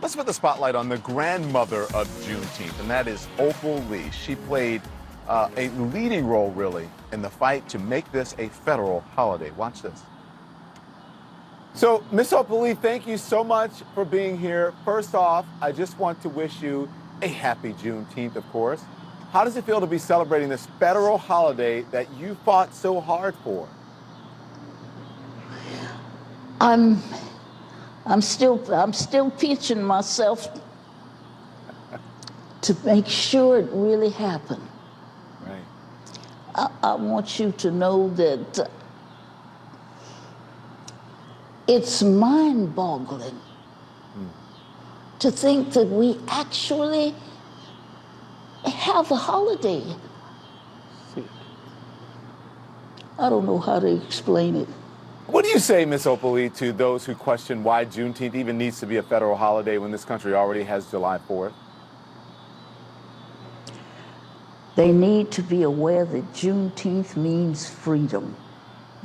Let's put the spotlight on the grandmother of Juneteenth, and that is Opal Lee. She played a leading role, really, in the fight to make this a federal holiday. Watch this. So, Miss Opal Lee, thank you so much for being here. First off, I just want to wish you a happy Juneteenth, of course. How does it feel to be celebrating this federal holiday that you fought so hard for? I'm still pinching myself to make sure it really happened. Right. I want you to know that it's mind-boggling to think that we actually have a holiday. I don't know how to explain it. What do you say, Miss Opal Lee, to those who question why Juneteenth even needs to be a federal holiday when this country already has July 4th? They need to be aware that Juneteenth means freedom.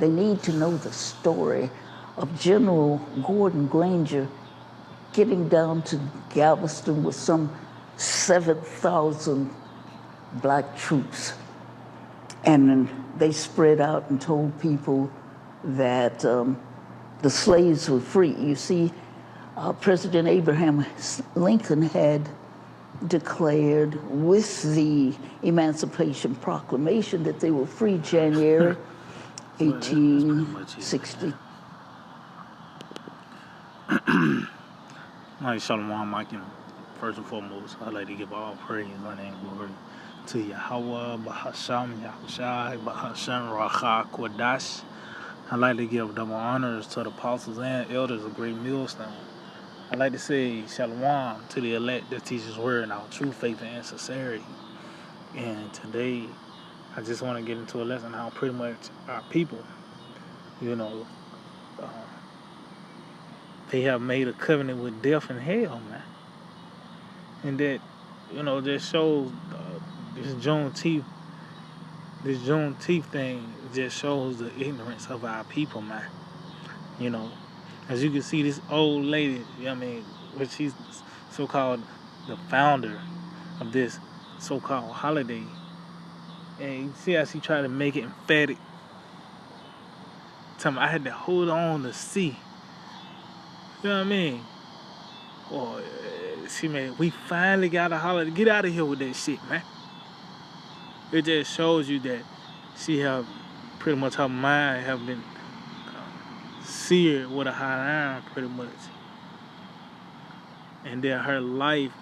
They need to know the story of General Gordon Granger getting down to Galveston with some 7,000 black troops. And then they spread out and told people that the slaves were free. You see, President Abraham Lincoln had declared with the Emancipation Proclamation that they were free January 1860. Like Shalom, Mike, first and foremost, I'd like to give all praise, honor, and glory to Yahweh, Bahasham, Yahushai, Bahasham, Racha, Kodash. I'd like to give double honors to the apostles and elders of Great Millstone. I'd like to say Shalom to the elect that teaches word in our true faith and sincerity. And today, I just want to get into a lesson how pretty much our people, they have made a covenant with death and hell, man. And that, just shows this Juneteenth thing just shows the ignorance of our people, man. As you can see, this old lady, which she's so-called the founder of this so-called holiday, and you see how she tried to make it emphatic. Tell me, I had to hold on to see. You know what I mean? Or we finally got a holiday. Get out of here with that shit, man. It just shows you that she have pretty much her mind have been seared with a hot iron, pretty much, and that her life,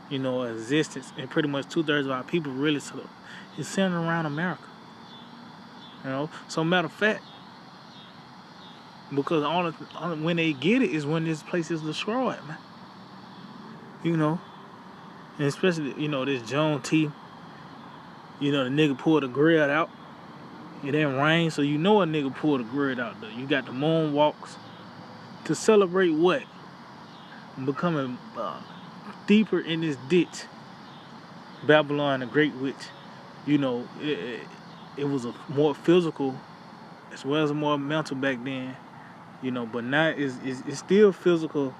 existence, and pretty much 2/3 of our people really is centered around America. So matter of fact, because when they get it is when this place is destroyed, man. And especially this Juneteenth. The nigga pulled the grill out. It didn't rain, so a nigga pulled the grill out though. You got the moonwalks to celebrate what? Becoming deeper in this ditch. Babylon, the Great Witch. It was a more physical as well as more mental back then. But now it's still physical.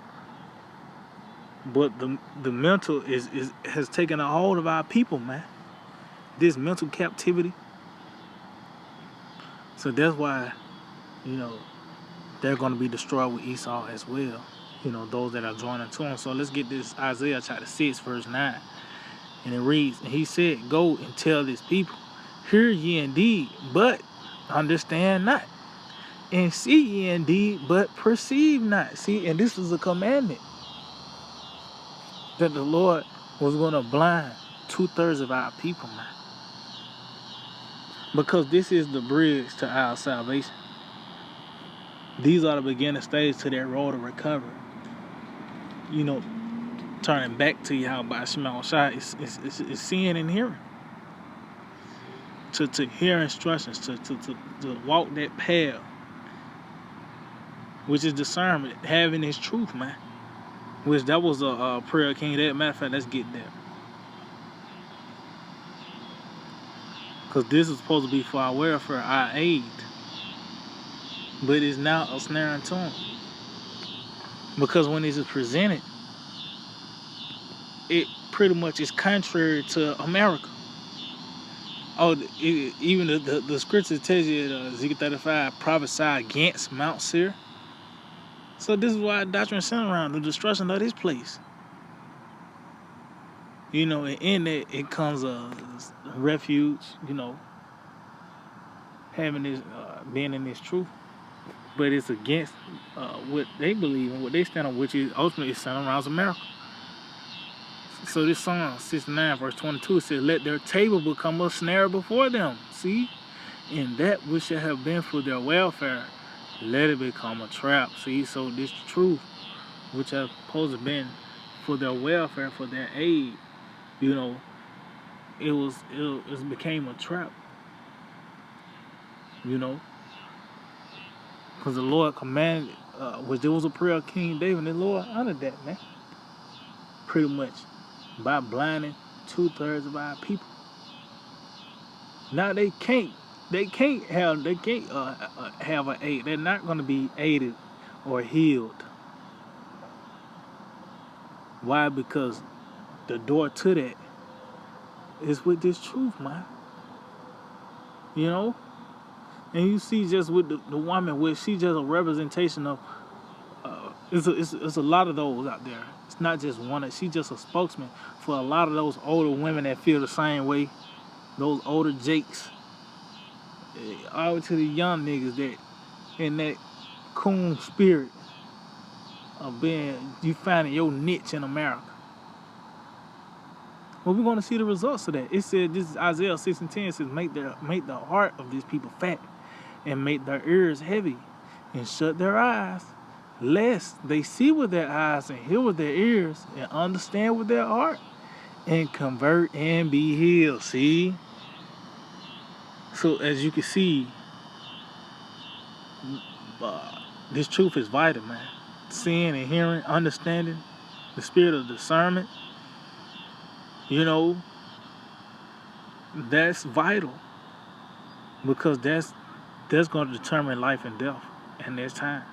But the mental has taken a hold of our people, man. This mental captivity. So that's why, they're going to be destroyed with Esau as well. Those that are joining to him. So let's get this Isaiah chapter 6, verse 9. And it reads, and he said, go and tell this people, hear ye indeed, but understand not. And see ye indeed, but perceive not. See, and this is a commandment that the Lord was going to blind 2/3 of our people, man. Because this is the bridge to our salvation. These are the beginning stages to that road of recovery. Turning back to Yahweh Shema Shai is seeing and hearing. To hear instructions, to walk that path, which is discernment, having His truth, man. Which that was a prayer king. That matter of fact, let's get there. Because this is supposed to be for our welfare, our aid. But it's now a snare unto him. Because when this is presented, it pretty much is contrary to America. Oh, even the scripture tells you Ezekiel 35 prophesy against Mount Seir. So this is why doctrine is centered around the destruction of this place. You know, and in it comes a refuge, you know, having this, being in this truth. But it's against what they believe and what they stand on, which is ultimately centered around America. So this Psalm 69 verse 22 says, let their table become a snare before them. See? And that which shall have been for their welfare, let it become a trap. See? So this truth, which has supposed to have been for their welfare, for their aid, you know, it became a trap. You know? Because the Lord commanded, which there was a prayer of King David, and the Lord honored that, man. Pretty much. By blinding 2/3 of our people. Now they can't have an aid. They're not going to be aided or healed. Why? Because the door to that is with this truth, man. You know? And you see just with the woman, where she's just a representation of, it's a lot of those out there. It's not just one. She's just a spokesman for a lot of those older women that feel the same way. Those older jakes. All the way to the young niggas that in that coon spirit of you finding your niche in America. Well, we're going to see the results of that. It said, this is Isaiah 6:10, says, make the heart of these people fat and make their ears heavy and shut their eyes, lest they see with their eyes and hear with their ears and understand with their heart and convert and be healed. See? So as you can see, this truth is vital, man. Seeing and hearing, understanding, the spirit of discernment, you know, that's vital, because that's going to determine life and death in this time.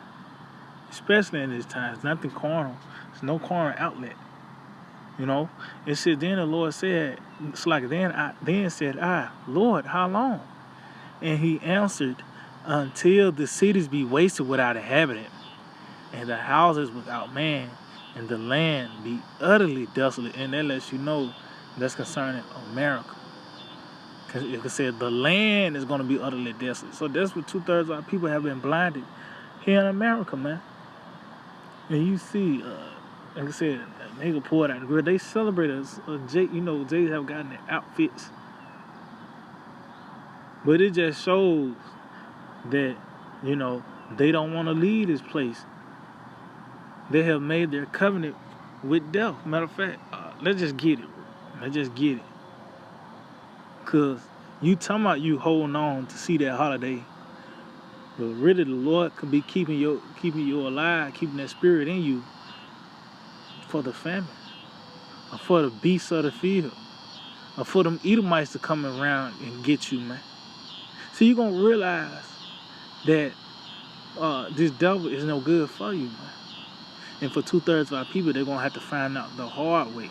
Especially in this time. It's nothing carnal. There's no carnal outlet. You know? It said, then the Lord said, it's like, then said I, Lord, how long? And he answered, until the cities be wasted without inhabitant, and the houses without man, and the land be utterly desolate. And that lets you know that's concerning America. Because it said the land is going to be utterly desolate. So that's what 2/3 of our people have been blinded here in America, man. And you see, like I said, a nigga poured out the grill. They celebrate us. You know, Jays have gotten their outfits. But it just shows that, you know, they don't want to leave this place. They have made their covenant with death. Matter of fact, let's just get it. Let's just get it. Because you talking about you holding on to see that holiday. But really the Lord could be keeping you alive, keeping that spirit in you for the famine, or for the beasts of the field, or for them Edomites to come around and get you, man. So you're going to realize that this devil is no good for you, man. And for 2/3 of our people, they're going to have to find out the hard way,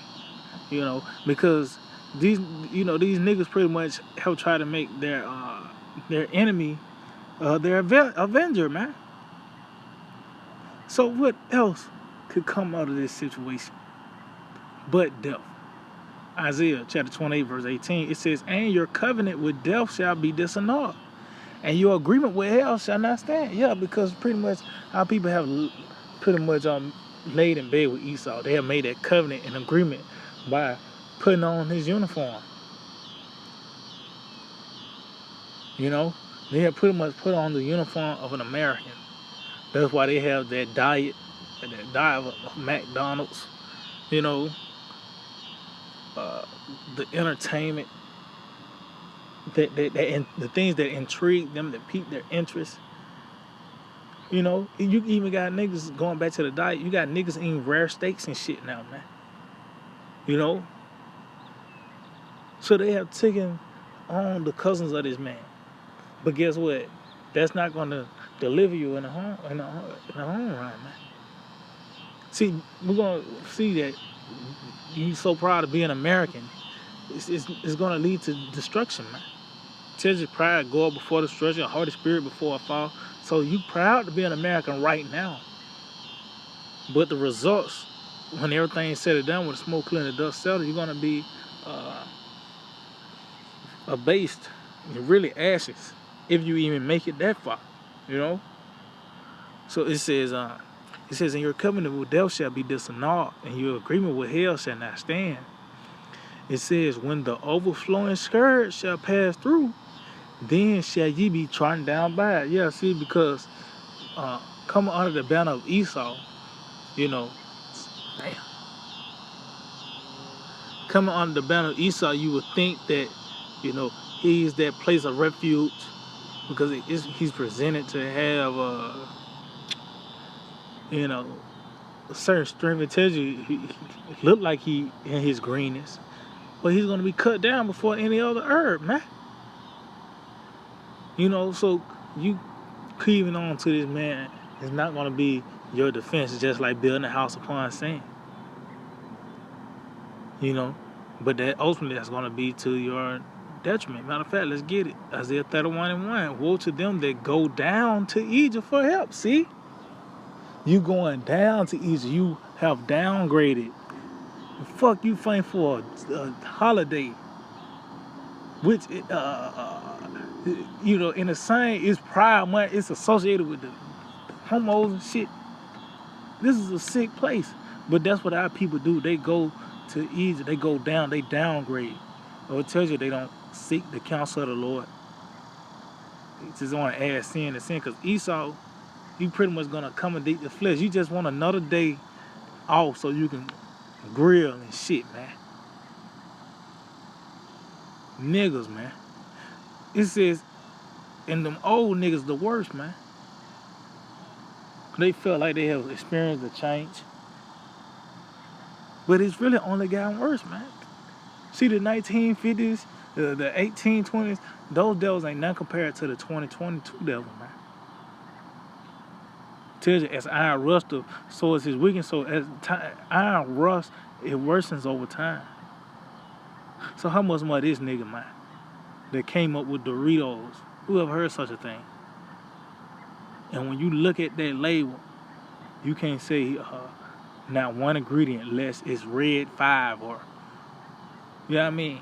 you know, because these niggas pretty much help try to make their enemy their avenger, man. So what else could come out of this situation but death? Isaiah chapter 28 verse 18, it says, and your covenant with death shall be disannulled, and your agreement with hell shall not stand. Yeah, because pretty much our people have pretty much laid in bed with Esau. They have made that covenant and agreement by putting on his uniform. You know, they have pretty much put on the uniform of an American. That's why they have that diet of McDonald's, you know, the entertainment, the things that intrigue them, that pique their interest. You know, you even got niggas going back to the diet. You got niggas eating rare steaks and shit now, man. You know? So they have taken on the cousins of this man. But guess what? That's not going to deliver you in the home run, man. See, we're gonna see that you so proud of being American. It's gonna lead to destruction, man. Tells you pride go up before destruction, Holy Spirit before a fall. So you proud to be an American right now, but the results, when everything's said and done, with the smoke clear and the dust settled, you're gonna be uh, abased, really ashes, if you even make it that far, you know. So it says, and your covenant with death shall be disannulled, and your agreement with hell shall not stand. It says, when the overflowing scourge shall pass through, then shall ye be trodden down by it. Yeah, see, because coming under the banner of Esau, you know, damn, coming under the banner of Esau, you would think that, you know, he's that place of refuge because he's presented to have, you know, a certain strength. It tells you he looked like he in his greenness, but he's going to be cut down before any other herb, man. You know, so you cleaving on to this man is not going to be your defense. It's just like building a house upon sand. You know, but that ultimately that's going to be to your detriment. Matter of fact, let's get it. Isaiah 31:1. Woe to them that go down to Egypt for help. See? You going down to Egypt. You have downgraded. Fuck you fighting for a holiday. Which, you know, in the same, it's Pride Month. It's associated with the homos and shit. This is a sick place. But that's what our people do. They go to Egypt. They go down. They downgrade. Or it tells you they don't seek the counsel of the Lord. They just want to add sin to sin. Because Esau, you pretty much going to accommodate the flesh. You just want another day off so you can grill and shit, man. Niggas, man. It says, and them old niggas the worst, man. They felt like they have experienced a change. But it's really only gotten worse, man. See, the 1950s, the 1820s, those devils ain't nothing compared to the 2022 devil, man. Tells you, as iron rust, so is his weakness. So as iron rust, it worsens over time. So how much more this nigga, man, that came up with Doritos? Who ever heard such a thing? And when you look at that label, you can't say not one ingredient less it's red 5 or, you know what I mean?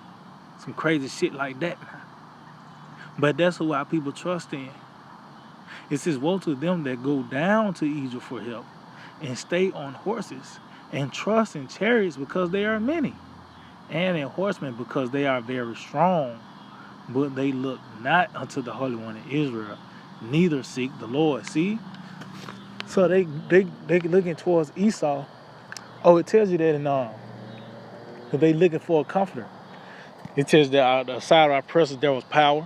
Some crazy shit like that, man. But that's who our people trust in. It says, woe to them that go down to Egypt for help and stay on horses and trust in chariots because they are many, and in horsemen because they are very strong. But they look not unto the Holy One of Israel, neither seek the Lord. See? So they looking towards Esau. Oh, it tells you that in that they looking for a comforter. It tells that outside of our presence there was power,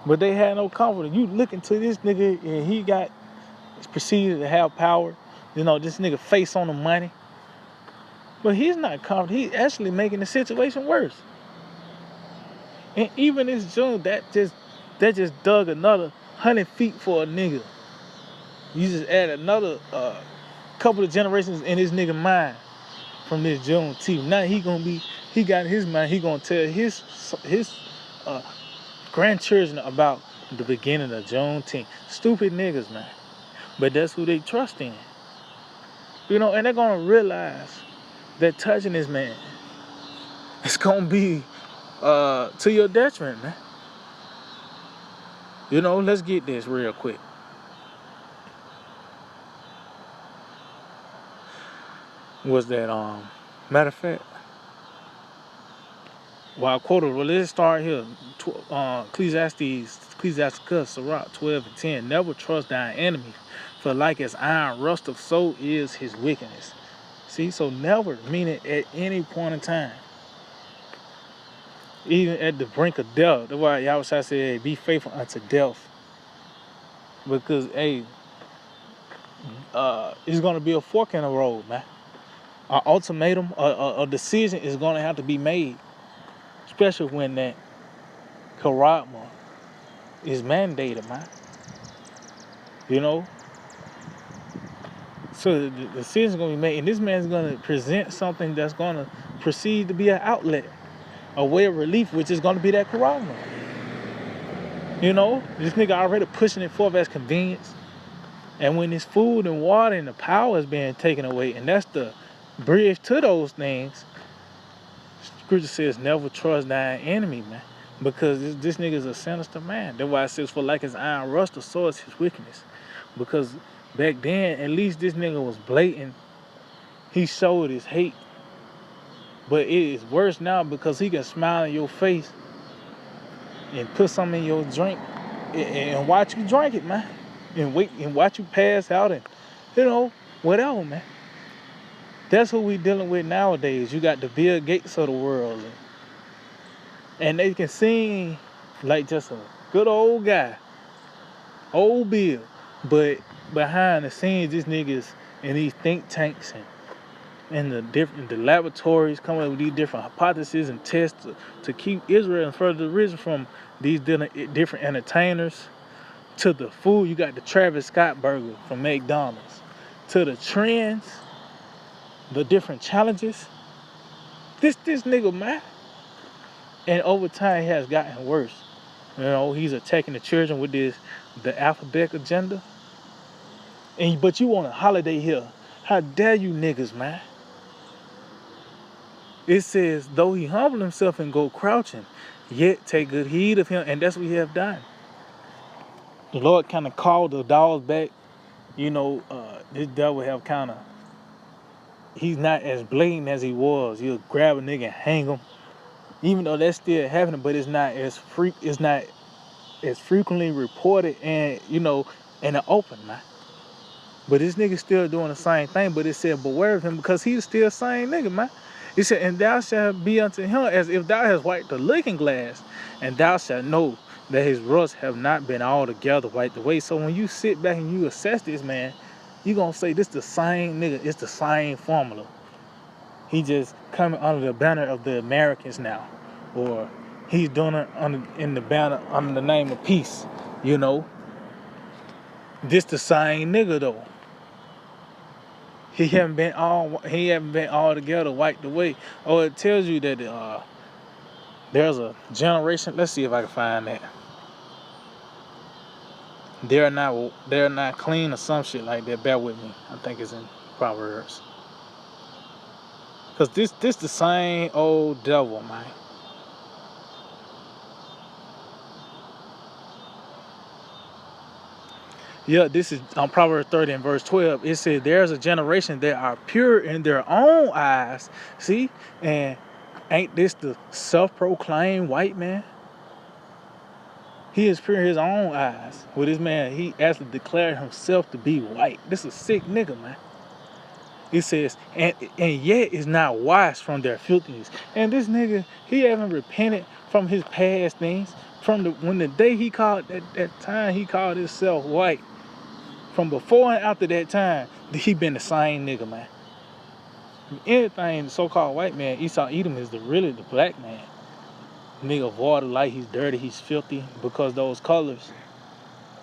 but they had no comforter. You looking to this nigga and he proceeded to have power. You know, this nigga face on the money, but he's not comforted. He's actually making the situation worse. And even this June, that just dug another 100 feet for a nigga. You just add another couple of generations in his nigga mind from this Juneteenth. Now he got in his mind, he gonna tell his grandchildren about the beginning of Juneteenth. Stupid niggas, man. But that's who they trust in. You know, and they're gonna realize that touching this man, it's gonna be to your detriment, man. You know, let's get this real quick. Was that matter of fact? Well, I quoted. Well, let's start here. Ecclesiasticus, Sirach 12:10. Never trust thine enemy, for like as iron rusteth, so is his wickedness. See, so never, meaning at any point in time, even at the brink of death. That's why Yahweh said, hey, be faithful unto death. Because, hey, it's going to be a fork in the road, man. An ultimatum, a decision is going to have to be made. Especially when that Karatma is mandated, man. You know? So the decision's gonna be made, and this man's gonna present something that's gonna proceed to be an outlet, a way of relief, which is gonna be that corona. You know, this nigga already pushing it forth as convenience. And when this food and water and the power is being taken away, and that's the bridge to those things, scripture says never trust thine enemy, man. Because this nigga is a sinister man. That's why it says, for like his iron rust, so is his wickedness. Because back then, at least this nigga was blatant. He showed his hate. But it is worse now because he can smile in your face and put something in your drink and watch you drink it, man. And wait and watch you pass out and, you know, whatever, man. That's who we dealing with nowadays. You got the Bill Gates of the world. And they can seem like just a good old guy. Old Bill. But behind the scenes, these niggas in these think tanks and the laboratories coming up with these different hypotheses and tests to keep Israel and further risen from these different entertainers. To the food, you got the Travis Scott burger from McDonald's. To the trends, the different challenges. This nigga, man. And over time, it has gotten worse. You know, he's attacking the children with the alphabet agenda. But you want a holiday here. How dare you niggas, man? It says, though he humble himself and go crouching, yet take good heed of him, and that's what he have done. The Lord kind of called the dogs back. You know, this devil have kind of, he's not as blatant as he was. He'll grab a nigga and hang him. Even though that's still happening, but it's not as frequently reported and, you know, in the open, man. But this nigga still doing the same thing, but it said, beware of him because he's still the same nigga, man. It said, and thou shalt be unto him as if thou hast wiped the looking glass, and thou shalt know that his rust have not been altogether wiped away. So when you sit back and you assess this man, you gonna say this the same nigga, it's the same formula. He just coming under the banner of the Americans now. Or he's doing it in the banner under the name of peace, you know. This the same nigga though. He haven't been altogether wiped away. Oh, it tells you that there's a generation. Let's see if I can find that. They're not clean or some shit like that. Bear with me. I think it's in Proverbs. Cause this the same old devil, man. Yeah, this is on Proverbs 30 and verse 12. It says, there's a generation that are pure in their own eyes. See? And ain't this the self-proclaimed white man? He is pure in his own eyes. With this man, he actually declared himself to be white. This is a sick nigga, man. It says, and yet is not washed from their filthiness. And this nigga, he haven't repented from his past things. When the day he called, that time he called himself white. From before and after that time, he been the same nigga, man. Anything so-called white man, Esau Edom is really the black man. Nigga of water, light, he's dirty, he's filthy, because those colors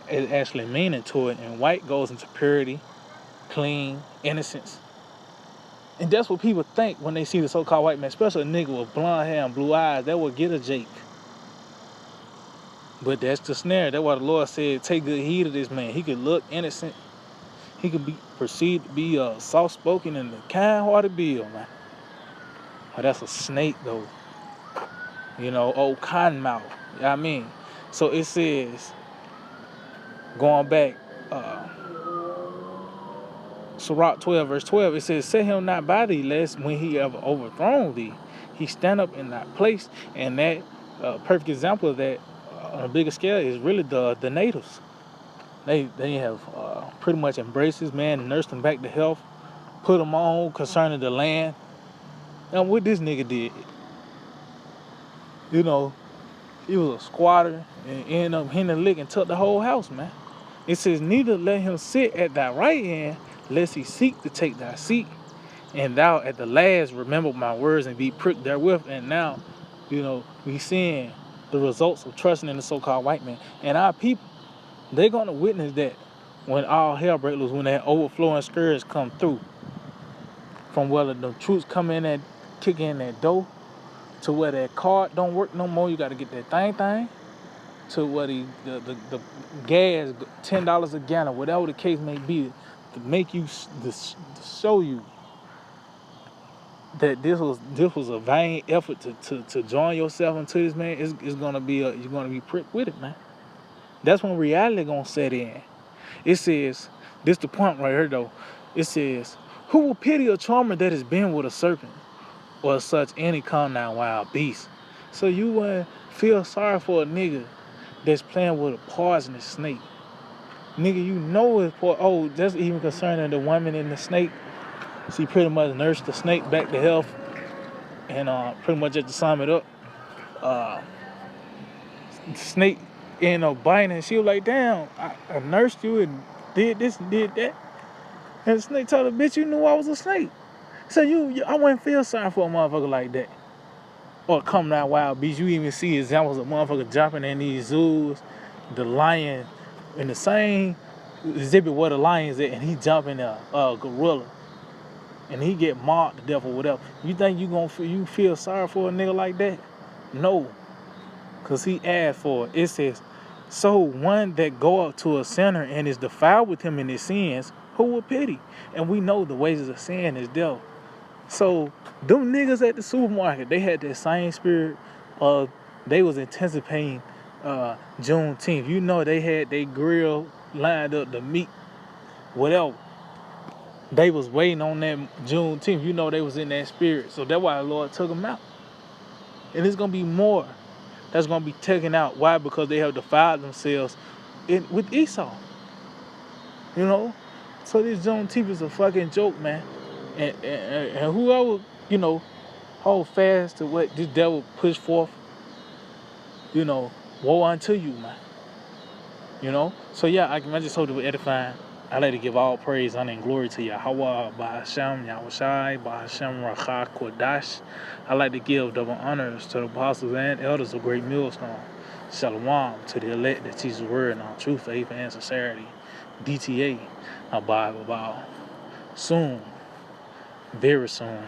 is actually meaning to it. And white goes into purity, clean, innocence. And that's what people think when they see the so-called white man, especially a nigga with blonde hair and blue eyes. That would get a Jake. But that's the snare. That's why the Lord said, take good heed of this man. He could look innocent. He could be perceived to be soft-spoken and a kind-hearted Bill, man. Oh, that's a snake, though. You know, old cotton mouth. You know what I mean? So it says, going back, Sirach 12, verse 12, it says, set him not by thee, lest when he ever overthrown thee, he stand up in that place. And that perfect example of that, on a bigger scale, is really the natives. They have pretty much embraced this man and nursed him back to health, put him on concerning the land. Now what this nigga did, you know, he was a squatter and ended up hitting a lick and took the whole house, man. It says, neither let him sit at thy right hand, lest he seek to take thy seat. And thou at the last remember my words and be pricked therewith. And now, you know, we seeing the results of trusting in the so-called white man. And our people, they're going to witness that when all hell break loose, when that overflowing scourge come through, from whether the troops come in and kick in that door, to where that card don't work no more, you got to get that thing, to where the gas $10 a gallon, whatever the case may be, to make you to show you that this was a vain effort to join yourself into this, man. It's gonna be you're gonna be pricked with it, man. That's when reality gonna set in. It says, this the point right here though. It says, who will pity a charmer that has been with a serpent, or such any come down wild beast? So you wouldn't feel sorry for a nigga that's playing with a poisonous snake. Nigga, you know it's that's even concerning the woman in the snake. She pretty much nursed the snake back to health, and pretty much just to sum it up, the snake ended up biting, and she was like, damn, I nursed you and did this and did that. And the snake told her, bitch, you knew I was a snake. So I wouldn't feel sorry for a motherfucker like that. Or come down wild beast. You even see examples of motherfuckers jumping in these zoos, the lion in the same exhibit where the lion's at, and he jumping a gorilla, and he get mauled to death or whatever. You think you feel sorry for a nigga like that? No, cause he asked for it. It says, so one that go up to a sinner and is defiled with him in his sins, who will pity? And we know the wages of sin is death. So them niggas at the supermarket, they had that same spirit of, they was anticipating Juneteenth. You know, they had their grill lined up, the meat, whatever. They was waiting on that Juneteenth. You know, they was in that spirit. So that's why the Lord took them out. And there's going to be more that's going to be taken out. Why? Because they have defiled themselves with Esau. You know? So this Juneteenth is a fucking joke, man. And whoever, you know, hold fast to what this devil push forth, you know, woe unto you, man. You know? So yeah, I just hope it was edifying. I like to give all praise, honor, and glory to Yahweh, Bahashem, Yahushai, Bahashem, Rachah, Kodash. I like to give double honors to the apostles and elders of Great Millstone. Shalom to the elect that teach the word in all truth, faith, and sincerity. DTA, abide about soon, very soon.